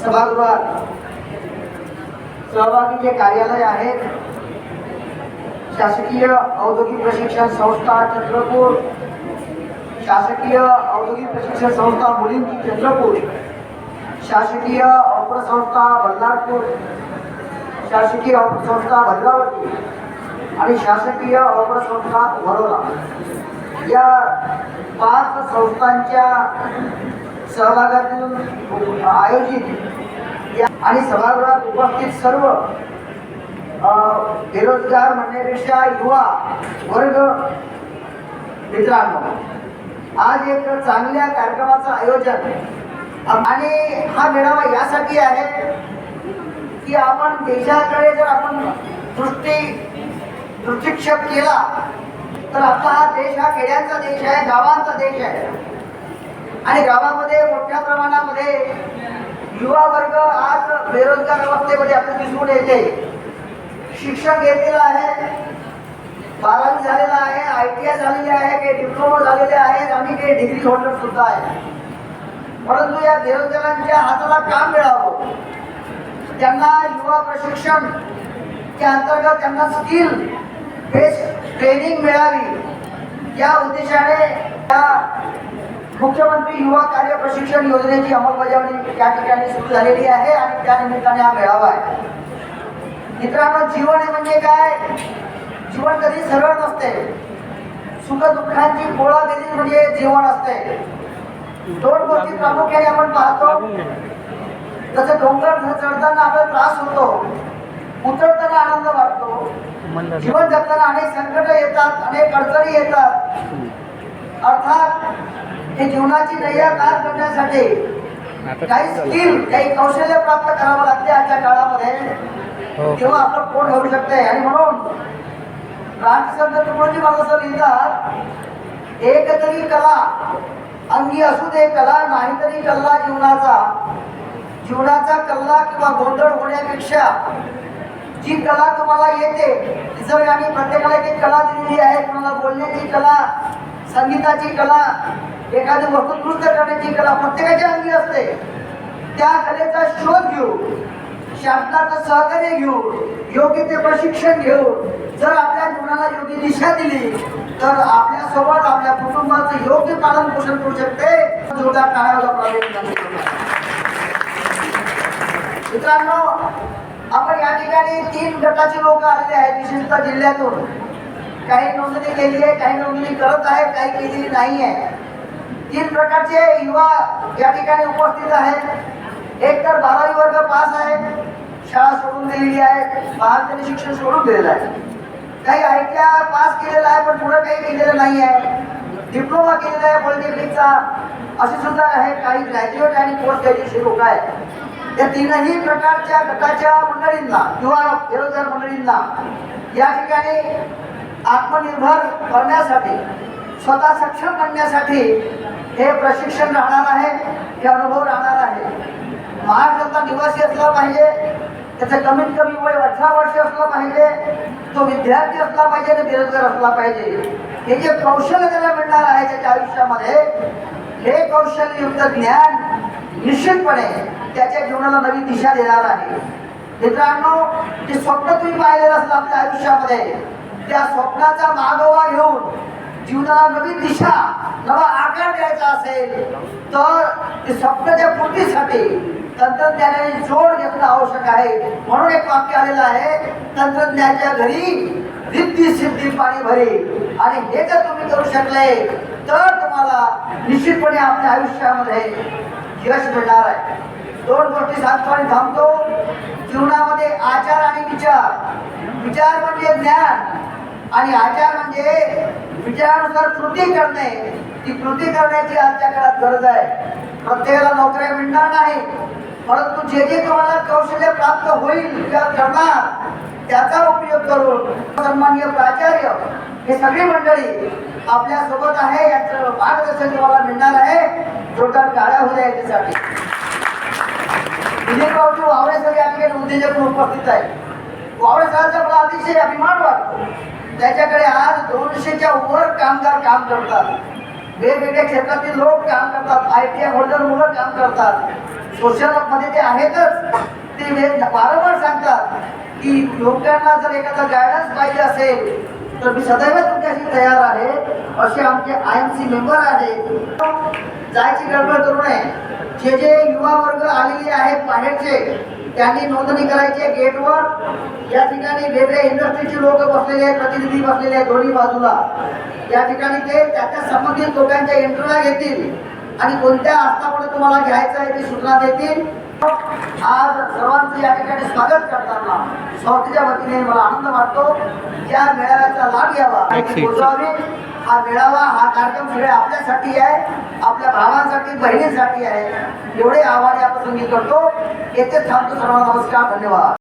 सभागृहात सहभागी जे कार्यालय आहेत, शासकीय औद्योगिक प्रशिक्षण संस्था चंद्रपूर, शासकीय औद्योगिक प्रशिक्षण संस्था मुलींची चंद्रपूर, शासकीय ऑपर संस्था बल्लारपूर, शासकीय ऑपर संस्था भद्रावती आणि शासकीय ऑपर संस्था वरोरा या 5 संस्थांच्या सहभागातून आयोजित आणि सभागृहात उपस्थित सर्व बेरोजगार म्हणण्यापेक्षा युवा वर्ग मित्रांनो, आज एक चांगल्या कार्यक्रमाचं आयोजन आणि हा मेळावा यासाठी आहे की आपण देशाकडे जर आपण दृष्टिक्षेप केला तर आपला हा देश हा खेड्यांचा देश आहे, गावांचा देश आहे आणि गावामध्ये मोठ्या प्रमाणामध्ये युवा वर्ग आज बेरोजगार अवस्थेमध्ये आपल्याला दिसून येते. शिक्षण घेतलेलं आहे, 12वी झालेला आहे, ITI झालेले आहे, काही डिप्लोमा झालेले आहेत आणि काही डिग्री होल्डर सुद्धा आहे. परंतु या बेरोजगारांच्या हाताला काम मिळावं, त्यांना युवा प्रशिक्षण त्या अंतर्गत त्यांना स्किल बेस्ड ट्रेनिंग मिळावी या उद्देशाने या मुख्यमंत्री युवा कार्य प्रशिक्षण योजनेची अंमलबजावणी या ठिकाणी सुरू झालेली आहे आणि त्या निमित्ताने हा मेळावा आहे. मित्रांनो, जीवन हे म्हणजे काय? जीवन कधी सरळ नसते. सुख दुःखांची गोळागेरी म्हणजे जीवन असते. 2 गोष्टी प्रामुख्याने आपण पाहतो. जसं डोंगर चढताना आपल्याला त्रास होतो, उतरताना आनंद वाटतो. जीवन जगताना अनेक संकट येतात, अनेक अडचणी येतात. अर्थात हे जीवनाची नैया पार करण्यासाठी काही स्किल, काही कौशल्य प्राप्त करावं लागते आजच्या काळामध्ये, तेव्हा आपलं पोट भरू शकते. आणि म्हणून क्रांतीसंत तुकडोजी महाराज लिहितात, एक तरी कला अंगी असू दे कला, नाहीतरी कल्ला जीवनाचा कल्ला किंवा गोंधळ होण्यापेक्षा जी कला तुम्हाला येते, निसर्गाने प्रत्येकाला एक कला दिलेली आहे. तुम्हाला बोलण्याची कला, संगीताची कला, एखादी वस्तू दुरुस्त करण्याची कला प्रत्येकाच्या अंगी असते. त्या कलेचा शोध घेऊ, शासनाचं सहकार्य घेऊन, योग्य ते प्रशिक्षण घेऊन जर आपल्या जीवनाला योग्य दिशा दिली तर आपल्यासोबत आपल्या कुटुंबाचं योग्य पालन पोषण करू शकते. जोरदार टाळ्या वाजवा. मित्रांनो, आपण या ठिकाणी 3 गटाचे लोक आलेले आहेत विशेषतः जिल्ह्यातून. काही नोंदणी केली आहे, काही नोंदणी करत आहे, काही केलेली नाही आहे. 3 प्रकारचे युवा या ठिकाणी उपस्थित आहेत. एक तर 12वी वर्ग पास आहे, शाळा सोडून दिलेली आहे, बाहेरचे शिक्षण सोडून दिलेलं आहे. काही ITI पास केलेला आहे पण पुढे काही केलेलं नाही आहे. डिप्लोमा केलेला आहे पॉलिटेक्निकचा, असे सुद्धा आहे. काही ग्रॅज्युएट आणि पोस्ट ग्रॅज्युएट लोक आहेत. या 3ही प्रकारच्या गटाच्या मंडळींना, युवा बेरोजगार मंडळींना या ठिकाणी आत्मनिर्भर करण्यासाठी, स्वतः सक्षम बनण्यासाठी हे प्रशिक्षण राहणार आहे, हे अनुभव राहणार आहे. महाराष्ट्राचा निवासी असला पाहिजे, त्याचं कमीत कमी वय 18 वर्ष असलं पाहिजे, तो विद्यार्थी असला पाहिजे आणि बेरोजगार असला पाहिजे. हे जे कौशल्य त्याला मिळणार आहे त्याच्या आयुष्यामध्ये, हे कौशल्ययुक्त ज्ञान निश्चितपणे त्याच्या जीवनाला नवी दिशा देणार आहे. मित्रांनो, जे स्वप्न तुम्ही पाहिलेलं असलं आपल्या आयुष्यामध्ये, त्या स्वप्नाचा मागोवा घेऊन जीवनाला नवी दिशा, नवा आकार द्यायचा असेल तर ते स्वप्नाच्या पूर्तीसाठी तंत्रज्ञानाने जोड घेणं आवश्यक आहे. म्हणून एक वाक्य आलेलं आहे, तंत्रज्ञानाच्या घरी रिद्धी सिद्धी पाणी भरी. आणि हे जर तुम्ही करू शकले तर तुम्हाला निश्चितपणे आपल्या आयुष्यामध्ये यश मिळणार आहे. 2 गोष्टी सांगतो थांबतो. जीवनामध्ये आचार आणि विचार. विचार म्हणजे ज्ञान आणि आचार म्हणजे विचारानुसार कृती करणे. ती कृती करण्याची आजच्या काळात गरज आहे. प्रत्येकाला नोकऱ्या मिळणार नाही, परंतु जे जे तुम्हाला कौशल्य प्राप्त होईल किंवा करणार त्याचा उपयोग करून सन्माननीय प्राचार्य हे सगळी मंडळी आपल्या सोबत आहे. याचं मार्गदर्शन तुम्हाला मिळणार आहे. जोरदार टाळ्या होऊ द्या याच्यासाठी. विजयभाऊ वावरे सर या ठिकाणी उद्योजक उपस्थित आहे. वावरे सरांचा मला अतिशय अभिमान वाटतो. त्याच्याकडे आज 200च्या वर कामगार काम करतात. वेगवेगळ्या क्षेत्रातील लोक काम करतात. ITI होल्डर मुलं काम करतात. सोशल मध्ये ते आहेतच, ते वारंवार सांगतात की लोकांना जर एखादा गायडन्स पाहिजे असेल तर मी सदैव तुमच्याशी तयार आहे, असे आमचे IMC मेंबर आहेत. जायची गडबड करू नये. जे जे युवा वर्ग आलेले आहेत बाहेरचे त्यांनी नोंदणी करायची आहे गेटवर. या ठिकाणी वेगवेगळ्या इंडस्ट्रीचे लोक बसलेले आहेत, प्रतिनिधी बसलेले आहेत दोन्ही बाजूला. या ठिकाणी ते त्याच्या संबंधित लोकांच्या इंटरव्ह्यू घेतील आणि कोणत्या आस्थापने तुम्हाला घ्यायचं आहे ती सूचना देतील. आज सर्वांचं या ठिकाणी स्वागत करताना संस्थेच्या वतीने मला आनंद वाटतो. या मेळाव्याचा लाभ घ्यावा पोहोचावे. हा मेळावा हा कार्यक्रम सगळे आपल्यासाठी आहे, आपल्या भावांसाठी बहिणींसाठी आहे. एवढे आव्हान या प्रसंगी करतो. येथे थांबतो. सर्वांना नमस्कार, धन्यवाद.